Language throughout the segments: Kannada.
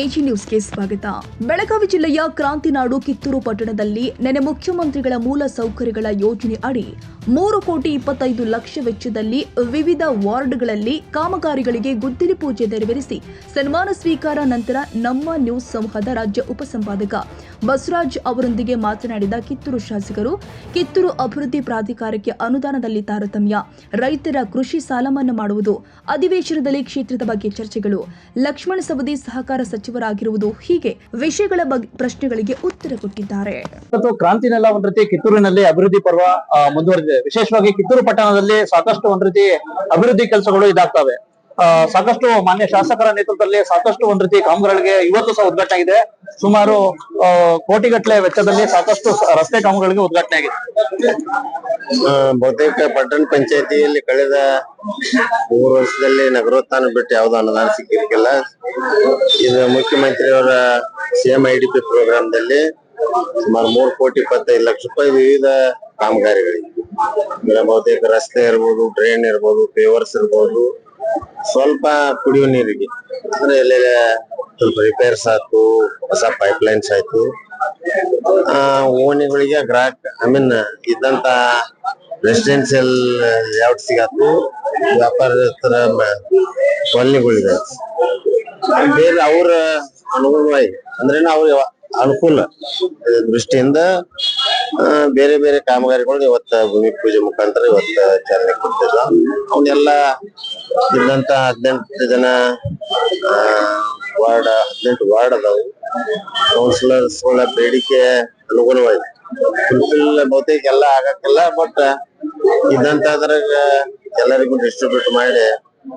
ಎಜಿ ನ್ಯೂಸ್ಗೆ ಸ್ವಾಗತ. ಬೆಳಗಾವಿ ಜಿಲ್ಲೆಯ ಕ್ರಾಂತಿನಾಡು ಕಿತ್ತೂರು ಪಟ್ಟಣದಲ್ಲಿ ನೆನೆ ಮುಖ್ಯಮಂತ್ರಿಗಳ ಮೂಲ ಸೌಕರ್ಯಗಳ ಯೋಜನೆ ಅಡಿ 3,25,00,000 ವೆಚ್ಚದಲ್ಲಿ ವಿವಿಧ ವಾರ್ಡ್ಗಳಲ್ಲಿ ಕಾಮಗಾರಿಗಳಿಗೆ ಗುದ್ದಲಿ ಪೂಜೆ ನೆರವೇರಿಸಿ ಸನ್ಮಾನ ಸ್ವೀಕಾರ ನಂತರ ನಮ್ಮ ನ್ಯೂಸ್ ಸಮೂಹದ ರಾಜ್ಯ ಉಪಸಂಪಾದಕ ಬಸವರಾಜ್ ಅವರೊಂದಿಗೆ ಮಾತನಾಡಿದ ಕಿತ್ತೂರು ಶಾಸಕರು, ಕಿತ್ತೂರು ಅಭಿವೃದ್ಧಿ ಪ್ರಾಧಿಕಾರಕ್ಕೆ ಅನುದಾನದಲ್ಲಿ ತಾರತಮ್ಯ, ರೈತರ ಕೃಷಿ ಸಾಲ ಮನ್ನಾ ಮಾಡುವುದು, ಅಧಿವೇಶನದಲ್ಲಿ ಕ್ಷೇತ್ರದ ಬಗ್ಗೆ ಚರ್ಚೆಗಳು, ಲಕ್ಷ್ಮಣ ಸವದಿ ಸಹಕಾರ ಸಚಿವರಾಗಿರುವುದು ಹೀಗೆ ವಿಷಯಗಳ ಬಗ್ಗೆ ಪ್ರಶ್ನೆಗಳಿಗೆ ಉತ್ತರ ಕೊಟ್ಟಿದ್ದಾರೆ. ಕ್ರಾಂತಿನೆಲ್ಲ ಒಂದ್ ರೀತಿ ಕಿತ್ತೂರಿನಲ್ಲಿ ಅಭಿವೃದ್ಧಿ ಪರ್ವ ಮುಂದುವರೆದಿದೆ. ವಿಶೇಷವಾಗಿ ಕಿತ್ತೂರು ಪಟ್ಟಣದಲ್ಲಿ ಸಾಕಷ್ಟು ಒಂದ್ ರೀತಿ ಅಭಿವೃದ್ಧಿ ಕೆಲಸಗಳು ಇದಾಗ್ತವೆ. ಸಾಕಷ್ಟು ಮಾನ್ಯ ಶಾಸಕರ ನೇತೃತ್ವದಲ್ಲಿ ಸಾಕಷ್ಟು ಒಂದ್ ರೀತಿ ಕಾಮಗಾರಿಗಳಿಗೆ ಇವತ್ತು ಸಹ ಉದ್ಘಾಟನೆ ಆಗಿದೆ. ಸುಮಾರು ಕೋಟಿಗಟ್ಟಲೆ ವೆಚ್ಚದಲ್ಲಿ ಸಾಕಷ್ಟು ರಸ್ತೆ ಕಾಮಗಾರಿಗಳಿಗೆ ಉದ್ಘಾಟನೆ ಆಗಿದೆ. ಬಹುತೇಕ ಪಟ್ಟಣ ಪಂಚಾಯತಿಯಲ್ಲಿ ಕಳೆದ 3 ವರ್ಷದಲ್ಲಿ ನಗರೋತ್ಥಾನ ಬಿಟ್ಟು ಯಾವ್ದು ಅನುದಾನ ಸಿಕ್ಕಿರ್ಕಿಲ್ಲ. ಇದು ಮುಖ್ಯಮಂತ್ರಿಯವರ CMIDP ಪ್ರೋಗ್ರಾಮ್ದಲ್ಲಿ ಸುಮಾರು 3,25,00,000 ರೂಪಾಯಿ ವಿವಿಧ ಕಾಮಗಾರಿಗಳಿಗೆ ಬಹುತೇಕ ರಸ್ತೆ ಇರ್ಬೋದು, ಡ್ರೈನ್ ಇರ್ಬೋದು, ಪೇವರ್ಸ್ ಇರ್ಬೋದು, ಸ್ವಲ್ಪ ಕುಡಿಯುವ ನೀರಿಗೆ ಅಂದ್ರೆ ಎಲ್ಲೆಲ್ಲ ಸ್ವಲ್ಪ ರಿಪೇರ್ಸ್ ಆಯ್ತು, ಹೊಸ ಪೈಪ್ ಲೈನ್ಸ್ ಆಯ್ತು, ಓಣಿಗಳಿಗೆ ಗ್ರಾಹಕ ಇದ್ದಂತ ರೆಸಿಡೆನ್ಸಿಯಲ್ ಲೇಔಟ್ ಸಿಗಾತು, ವ್ಯಾಪಾರಸ್ಥರ ಕಾಲನಿಗಳಿದೆ. ಬೇರೆ ಅವ್ರ ಅನುಗುಣವಾಗಿ ಅಂದ್ರೆ ಅವ್ರ ಅನುಕೂಲ ದೃಷ್ಟಿಯಿಂದ ಬೇರೆ ಬೇರೆ ಕಾಮಗಾರಿಗಳು ಇವತ್ತ ಭೂಮಿ ಪೂಜೆ ಮುಖಾಂತರ ಇವತ್ತ ಚಾಲನೆ ಕೊಡ್ತಿದ್ದ. ಅವನ್ನೆಲ್ಲ ಇದ್ದಂತ 18 ಜನ ಹದಿನೆಂಟು ವಾರ್ಡ್ ಅದಾವು. ಕೌನ್ಸಿಲರ್ಸ್ ಗಳ ಬೇಡಿಕೆ ಅನುಗುಣವಾಗಿ ಫುಲ್ಫಿಲ್ ಬಹುತೇಕ ಎಲ್ಲ ಆಗಕ್ಕಿಲ್ಲ, ಬಟ್ ಇದ್ದಂತ ಅದ್ರಾಗ ಎಲ್ಲರಿಗೂ ಡಿಸ್ಟ್ರಿಬ್ಯೂಟ್ ಮಾಡಿ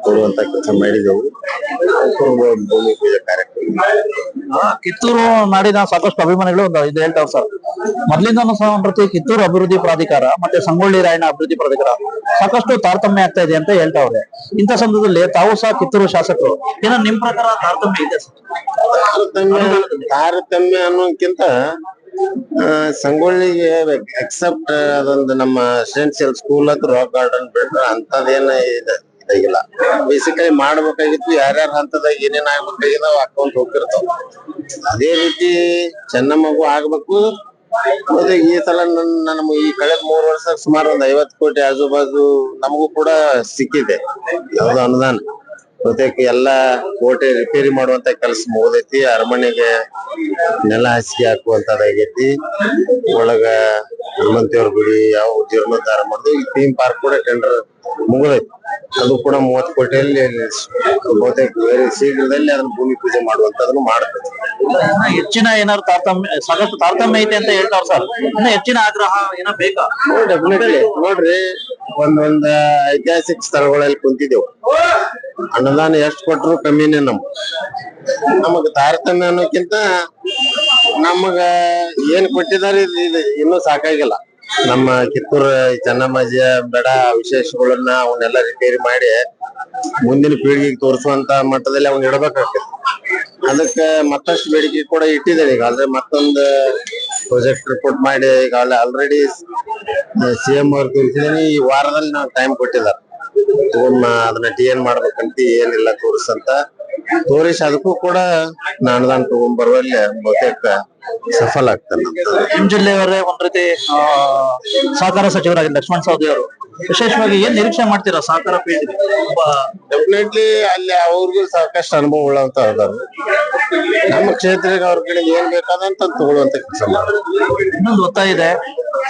ಕೊಡುವಂತ ಕೆಲಸ ಮಾಡಿದೆವು. ಭೂಮಿ ಪೂಜೆ ಕಾರ್ಯಕ್ರಮ ಕಿತ್ತೂರು ನಾಡಿನ ಸಾಕಷ್ಟು ಅಭಿಮಾನಿಗಳು ಇದು ಹೇಳ್ತಾವ್ ಸರ್. ಮೊದ್ಲಿಂದನೂ ಸಹ ಒಂದ್ ರೀತಿ ಕಿತ್ತೂರು ಅಭಿವೃದ್ಧಿ ಪ್ರಾಧಿಕಾರ ಮತ್ತೆ ಸಂಗೊಳ್ಳಿ ರಾಯಣ್ಣ ಅಭಿವೃದ್ಧಿ ಪ್ರಾಧಿಕಾರ ಸಾಕಷ್ಟು ತಾರತಮ್ಯ ಆಗ್ತಾ ಇದೆ ಅಂತ ಹೇಳ್ತಾವ್ರೆ. ಇಂಥ ಸಂದರ್ಭದಲ್ಲಿ ತಾವು ಸಹ ಕಿತ್ತೂರು ಶಾಸಕರು, ಏನೋ ನಿಮ್ ಪ್ರಕಾರ ತಾರತಮ್ಯ ಇದೆ ಸರ್? ತಾರತಮ್ಯ ಅನ್ನೋಕ್ಕಿಂತ ಸಂಗೊಳ್ಳಿಗೆ ಎಕ್ಸೆಪ್ಟ್ ಅದೊಂದು ನಮ್ಮ ರೆಸಿಡೆನ್ಸಿಯಲ್ ಸ್ಕೂಲ್ ಹತ್ರ ರಾಕ್ ಗಾರ್ಡನ್ ಬಿಟ್ರೆ ಅಂತದೇನ ಇದಾಗಿಲ್ಲ. ಬೇಸಿಕಲಿ ಮಾಡ್ಬೇಕಾಗಿತ್ತು, ಯಾರ್ಯಾರ ಹಂತದಾಗ ಏನೇನ್ ಆಗ್ಬೇಕಾಗಿಲ್ಲ ಹಾಕೊಂಡ್ ಹೋಗ್ತಿರ್ತಾವ. ಅದೇ ರೀತಿ ಚೆನ್ನಮ್ಮಗೂ ಆಗ್ಬೇಕು. ಮತ್ತೆ ಈ ಸಲ ನಮ್ಮ ಈ ಕಳೆದ 3 ವರ್ಷ ಸುಮಾರು ಒಂದ್ 50 ಕೋಟಿ ಆಜುಬಾಜು ನಮಗೂ ಕೂಡ ಸಿಕ್ಕಿದೆ ಯಾವ್ದು ಅನುದಾನ. ಬಹುತೇಕ ಎಲ್ಲಾ ಕೋಟೆ ರಿಪೇರಿ ಮಾಡುವಂತ ಕೆಲಸ ಮುಗ್ದೈತಿ. ಅರಮನೆಗೆ ನೆಲ ಹಾಸಿಗೆ ಹಾಕುವಂತದಾಗೈತಿ. ಒಳಗ ಹನುಮಂತಿಯವ್ರ ಗುಡಿ ಯಾವ ಜೀರ್ಣೋದ್ಧಾರ ಮಾಡುದು. ಈ ಥೀಮ್ ಪಾರ್ಕ್ ಕೂಡ ಟೆಂಡರ್ ಮುಗಿದೈತಿ. ಅದು ಕೂಡ 30 ಕೋಟಿಯಲ್ಲಿ ಬಹುತೇಕ ಶೀಘ್ರದಲ್ಲಿ ಅದನ್ನ ಭೂಮಿ ಪೂಜೆ ಮಾಡುವಂತದನ್ನು ಮಾಡ್ತದೆ. ಹೆಚ್ಚಿನ ಏನಾದ್ರು ತಾರತಮ್ಯ, ಸಾಕಷ್ಟು ತಾರತಮ್ಯ ಐತೆ ಅಂತ ಹೇಳ್ತಾವ್ ಸರ್. ಇನ್ನ ಹೆಚ್ಚಿನ ಆಗ್ರಹ ಏನೋ ಬೇಕಾ? ಡೆಫಿನೆಟ್ಲಿ ನೋಡ್ರಿ, ಒಂದೊಂದ್ ಐತಿಹಾಸಿಕ ಸ್ಥಳಗಳಲ್ಲಿ ಕುಂತಿದ್ದೆವು. ಅನುದಾನ ಎಷ್ಟು ಕೊಟ್ರು ಕಮ್ಮಿನೇ. ನಮಗ ತಾರತಮ್ಯ ಅನ್ನೋಕ್ಕಿಂತ ನಮಗ ಏನ್ ಕೊಟ್ಟಿದ್ದಾರೆ ಇನ್ನೂ ಸಾಕಾಗಿಲ್ಲ. ನಮ್ಮ ಕಿತ್ತೂರು ಚೆನ್ನಮ್ಮಾಜಿಯ ಬೇಡ ವಿಶೇಷಗಳನ್ನ ಅವನ್ನೆಲ್ಲ ರಿಪೇರಿ ಮಾಡಿ ಮುಂದಿನ ಪೀಳಿಗೆಗೆ ತೋರಿಸುವಂತ ಮಟ್ಟದಲ್ಲಿ ಅವ್ನ ಇಡಬೇಕಾಗ್ತದೆ. ಅದಕ್ಕೆ ಮತ್ತಷ್ಟು ಬೇಡಿಕೆ ಕೂಡ ಇಟ್ಟಿದ್ದೇನೆ. ಈಗ ಆಲ್ರೆಡಿ ಮತ್ತೊಂದು ಪ್ರಾಜೆಕ್ಟ್ ರಿಪೋರ್ಟ್ ಮಾಡಿ ಈಗ ಆಲ್ರೆಡಿ CM ಅವ್ರು ತೋರಿಸಿದ್ದೀನಿ. ಈ ವಾರದಲ್ಲಿ ನಾವು ಟೈಮ್ ಕೊಟ್ಟಿದ್ದಾರೆ, ಅದನ್ನ TN ಮಾಡ್ಬೇಕಂತ, ಏನಿಲ್ಲ ತೋರಿಸಂತ ತೋರಿಸಿ ಅದಕ್ಕೂ ಕೂಡ ಅನುದಾನ ತಗೊಂಡ್ಬರುವಲ್ಲಿ ಬಹುತೇಕ ಸಫಲ ಆಗ್ತಾನೆ. ನಿಮ್ ಜಿಲ್ಲೆಯವರೇ ಒಂದ್ ರೀತಿ ಸಹಕಾರ ಸಚಿವರಾಗಿ ಲಕ್ಷ್ಮಣ ಸವದಿ ಅವರು ವಿಶೇಷವಾಗಿ ಏನ್ ನಿರೀಕ್ಷೆ ಮಾಡ್ತೀರಾ ಸಹಕಾರ ಫೀಲ್ಡ್? ಡೆಫಿನೆಟ್ಲಿ ಅಲ್ಲಿ ಅವ್ರಿಗೂ ಸಾಕಷ್ಟು ಅನುಭವ ಉಳ್ಳಂತ ಅದಾರ. ನಮ್ಮ ಕ್ಷೇತ್ರಕ್ಕೆ ಅವ್ರ ಕಡೆ ಏನ್ ಬೇಕಾದಂತ ತಗೊಳ್ಳುವಂತ ಕೆಲಸ ಮಾಡ್ತಾರೆ. ಇನ್ನೊಂದು ಒತ್ತಾಯ ಇದೆ,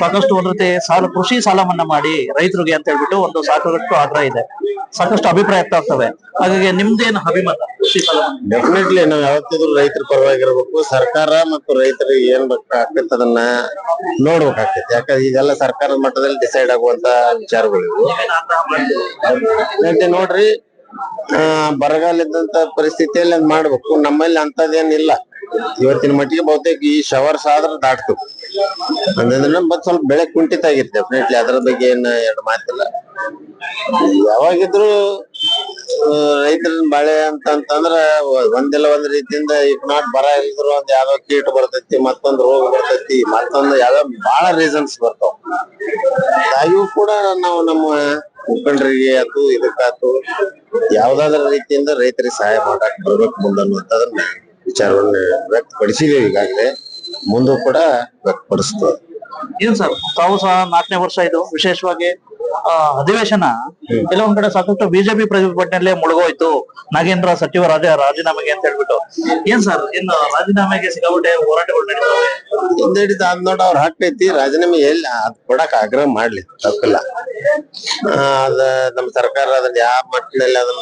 ಸಾಕಷ್ಟು ಒಂದ್ ರೀತಿ ಕೃಷಿ ಸಾಲ ಮನ್ನಾ ಮಾಡಿ ರೈತರಿಗೆ ಅಂತ ಹೇಳ್ಬಿಟ್ಟು ಒಂದು ಸಾಕಷ್ಟು ಆಗ್ರಹ ಇದೆ. ಸಾಕಷ್ಟು ಅಭಿಪ್ರಾಯ ವ್ಯಕ್ತ ಆಗ್ತವೆ. ಹಾಗಾಗಿ ನಿಮ್ದೇನು ಅಭಿಮತ? ಕೃಷಿ ಸಾಲ ಡೆಫಿನೆಟ್ಲಿ ನಾವು ಯಾವತ್ತಿದ್ರು ರೈತರ ಪರವಾಗಿರ್ಬೇಕು. ಸರ್ಕಾರ ಮತ್ತು ರೈತರಿಗೆ ಏನ್ ಬೇಕಾಗ್ತೈತೆ ಅದನ್ನ ನೋಡ್ಬೇಕಾಗ್ತೈತಿ. ಯಾಕಂದ್ರೆ ಇದೆಲ್ಲ ಸರ್ಕಾರದ ಮಟ್ಟದಲ್ಲಿ ಡಿಸೈಡ್ ಆಗುವಂತ ವಿಚಾರಗಳು ಇವು. ನೋಡ್ರಿ, ಬರಗಾಲ ಇದ್ದಂತ ಪರಿಸ್ಥಿತಿಯಲ್ಲಿ ಅದ್ ಮಾಡ್ಬೇಕು. ನಮ್ಮಲ್ಲಿ ಅಂತದೇನಿಲ್ಲ ಇವತ್ತಿನ ಮಟ್ಟಿಗೆ. ಬಹುತೇಕ ಈ ಶವರ್ಸ್ ಆದ್ರೆ ದಾಟ್ತು ಅಂದ್ರೆ ಮತ್ ಸ್ವಲ್ಪ ಬೆಳೆ ಕುಂಠಿತ ಆಗಿತ್ತು. ಡೆಫಿನೆಟ್ಲಿ ಅದ್ರ ಬಗ್ಗೆ ಏನ್ ಎರಡು ಮಾತಿಲ್ಲ. ಯಾವಾಗಿದ್ರು ರೈತರ ಬಾಳೆ ಅಂತಂದ್ರ ಒಂದಿಲ್ಲ ಒಂದ್ ರೀತಿಯಿಂದ ಇಫ್ ನಾಟ್ ಬರ ಇಲ್ದ್ರು ಒಂದ್ ಯಾವ್ದೋ ಕೀಟ ಬರ್ತೈತಿ, ಮತ್ತೊಂದ್ ರೋಗ ಬರ್ತೈತಿ, ಮತ್ತೊಂದ್ ಯಾವ್ದೋ ಬಹಳ ರೀಸನ್ಸ್ ಬರ್ತಾವ. ಇವು ಕೂಡ ನಾವು ನಮ್ಮ ಮುಖಂಡರಿಗೆ ಆತು ಇದಕ್ಕಾತು ಯಾವ್ದಾದ್ರ ರೀತಿಯಿಂದ ರೈತರಿಗೆ ಸಹಾಯ ಮಾಡಕ್ ಬರ್ಬೇಕು ಮುಂದನ್ನುವಂತದನ್ನ ವಿಚಾರವನ್ನು ವ್ಯಕ್ತಪಡಿಸಿದ್ದೇವೆ ಈಗಾಗಲೇ, ಮುಂದೂ ಕೂಡ ವ್ಯಕ್ತಪಡಿಸ್ತೇವೆ. ಏನ್ ಸರ್ ತಾವು ಸಹ 4ನೇ ವರ್ಷ ಇದು ವಿಶೇಷವಾಗಿ ಅಧಿವೇಶನ ಕೆಲವೊಂದ್ ಕಡೆ ಸಾಕಷ್ಟು ಬಿಜೆಪಿ ಪ್ರತಿಭಟನೆಯಲ್ಲೇ ಮುಳುಗೋಯ್ತು, ನಾಗೇಂದ್ರ ಸಚಿವ ರಾಜೀನಾಮೆಗೆ ಅಂತ ಹೇಳ್ಬಿಟ್ಟು. ಏನ್ ಸರ್ ಇನ್ನು ರಾಜೀನಾಮೆಗೆ ಸಿಕ್ಕಾಪಟ್ಟೆ ಹೋರಾಟಗಳು ನಡೀತಾವೆ. ಹಿಂದೆಡಿದ ಅದ್ ನೋಡ ಅವ್ರ ಹಕ್ ಐತಿ, ರಾಜೀನಾಮೆ ಎಲ್ಲಿ ಅದ್ ಕೊಡಕ್ ಆಗ್ರಹ ಮಾಡ್ಲಿ, ತಪ್ಪಿಲ್ಲ. ಅದ ನಮ್ಮ ಸರ್ಕಾರ ಅದನ್ನ ಯಾವ ಮಟ್ಟಿನಲ್ಲಿ ಅದನ್ನ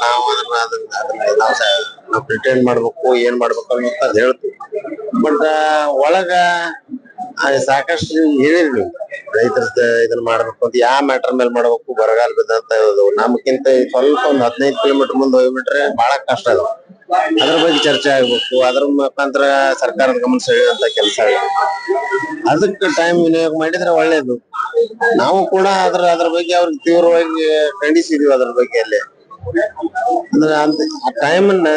ನಾವು ಪ್ರಿಟೆಂಡ್ ಮಾಡ್ಬೇಕು, ಏನ್ ಮಾಡ್ಬೇಕು ಅಂತ ಹೇಳ್ತೀವಿ. ಬಟ್ ಒಳಗ ಸಾಕಷ್ಟು ಹೇಳಿರಿ ನೀವು, ರೈತರ ಇದನ್ನ ಮಾಡ್ಬೇಕು ಅಂತ, ಯಾವ ಮ್ಯಾಟರ್ ಮೇಲೆ ಮಾಡ್ಬೇಕು, ಬರಗಾಲ ಬಿದ್ದಂತ ನಮ್ಗಿಂತ ಸ್ವಲ್ಪ ಒಂದ್ 15 ಕಿಲೋಮೀಟರ್ ಮುಂದೆ ಹೋಗ್ಬಿಟ್ರೆ ಬಹಳ ಕಷ್ಟ ಅದ. ಅದ್ರ ಬಗ್ಗೆ ಚರ್ಚೆ ಆಗ್ಬೇಕು, ಅದ್ರ ಮುಖಾಂತರ ಸರ್ಕಾರದ ಗಮನ ಸೆಳೆಯುವಂತ ಕೆಲಸ, ಅದಕ್ಕೆ ಟೈಮ್ ವಿನಿಯೋಗ ಮಾಡಿದ್ರೆ ಒಳ್ಳೇದು. ನಾವು ಕೂಡ ಅದ್ರ ಬಗ್ಗೆ ಅವ್ರಿಗೆ ತೀವ್ರವಾಗಿ ಖಂಡಿಸಿದೀವಿ. ಅದ್ರ ಬಗ್ಗೆ ಅಲ್ಲೇ ಅಂದ್ರೆ ಆ ಟೈಮ್ ಅನ್ನ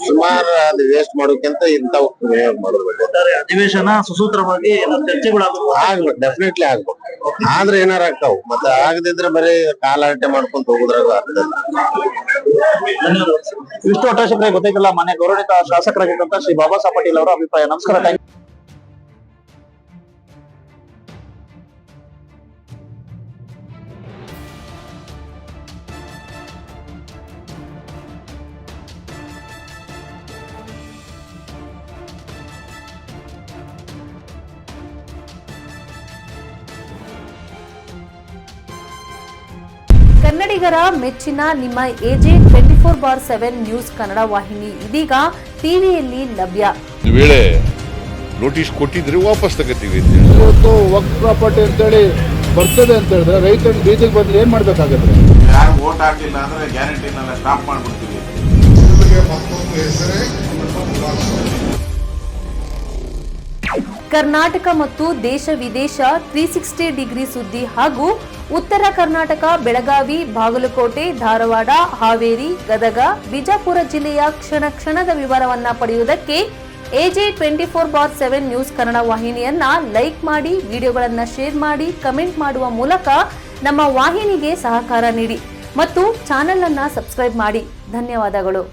ಸುಮಾರು ಅದು ವೇಸ್ಟ್ ಮಾಡೋಕ್ಕಿಂತ ಇಂಥವ್ ವಿನಿಯೋಗ ಮಾಡೋದು. ಅಧಿವೇಶನ ಸುಸೂತ್ರವಾಗಿ ಆಗ್ಬೇಕು, ಡೆಫಿನೆಟ್ಲಿ ಆಗ್ಬೇಕು. ಆದ್ರೆ ಏನಾರ ಆಗ್ತಾವ್, ಮತ್ತೆ ಆಗದಿದ್ರೆ ಬರೀ ಕಾಲಾಟೆ ಮಾಡ್ಕೊಂತ ಹೋಗುದ್ರಾಗ ಆಗ್ತದೆ. ಇಷ್ಟು ಒಟ್ಟಾಶಕರಿಗೆ ಗೊತ್ತಿಲ್ಲ ಮನೆ ಗೌರವಿತ ಶಾಸಕರಾಗಿದ್ದಂತ ಶ್ರೀ ಬಾಬಾ ಸಾಹೇಬ್ ಪಾಟೀಲ್ ಅವರ ಅಭಿಪ್ರಾಯ. ನಮಸ್ಕಾರ. ಕನ್ನಡಿಗರ ಮೆಚ್ಚಿನ ನಿಮ್ಮ AJ 24/7 ನ್ಯೂಸ್ ಕನ್ನಡ ವಾಹಿನಿ ಇದೀಗ ಟಿವಿಯಲ್ಲಿ ಲಭ್ಯ. ಒಂದು ವೇಳೆ ನೋಟಿಸ್ ಕೊಟ್ಟಿದ್ರೆ ವಾಪಸ್ ತಗೋತೀವಿ. ಇವತ್ತು ವಕ್ಫ್ ಪ್ರಾಪರ್ಟಿ ಅಂತೇಳಿ ಬರ್ತದೆ ಅಂತ ಹೇಳಿದ್ರೆ ರೈತರು ಬೀದಿಗೆ ಬಂದ್ರೆ ಏನ್ ಮಾಡ್ಬೇಕಾಗತ್ತೆ? ಯಾರು ವೋಟ್ ಹಾಕಲಿಲ್ಲ ಅಂದ್ರೆ ಗ್ಯಾರಂಟಿನೆಲ್ಲ ಸ್ಟಾಪ್ ಮಾಡ್ಬಿಡ್ತೀವಿ. ಕರ್ನಾಟಕ ಮತ್ತು ದೇಶ ವಿದೇಶ 360 ಡಿಗ್ರಿ ಸುದ್ದಿ ಹಾಗೂ ಉತ್ತರ ಕರ್ನಾಟಕ, ಬೆಳಗಾವಿ, ಬಾಗಲಕೋಟೆ, ಧಾರವಾಡ, ಹಾವೇರಿ, ಗದಗ, ಬಿಜಾಪುರ ಜಿಲ್ಲೆಯ ಕ್ಷಣ ಕ್ಷಣದ ವಿವರವನ್ನ ಪಡೆಯುವುದಕ್ಕೆ AJ 24/7 ನ್ಯೂಸ್ ಕನ್ನಡ ವಾಹಿನಿಯನ್ನ ಲೈಕ್ ಮಾಡಿ, ವಿಡಿಯೋಗಳನ್ನ ಶೇರ್ ಮಾಡಿ, ಕಮೆಂಟ್ ಮಾಡುವ ಮೂಲಕ ನಮ್ಮ ವಾಹಿನಿಗೆ ಸಹಕಾರ ನೀಡಿ ಮತ್ತು ಚಾನೆಲ್ ಅನ್ನ ಸಬ್ಸ್ಕ್ರೈಬ್ ಮಾಡಿ. ಧನ್ಯವಾದಗಳು.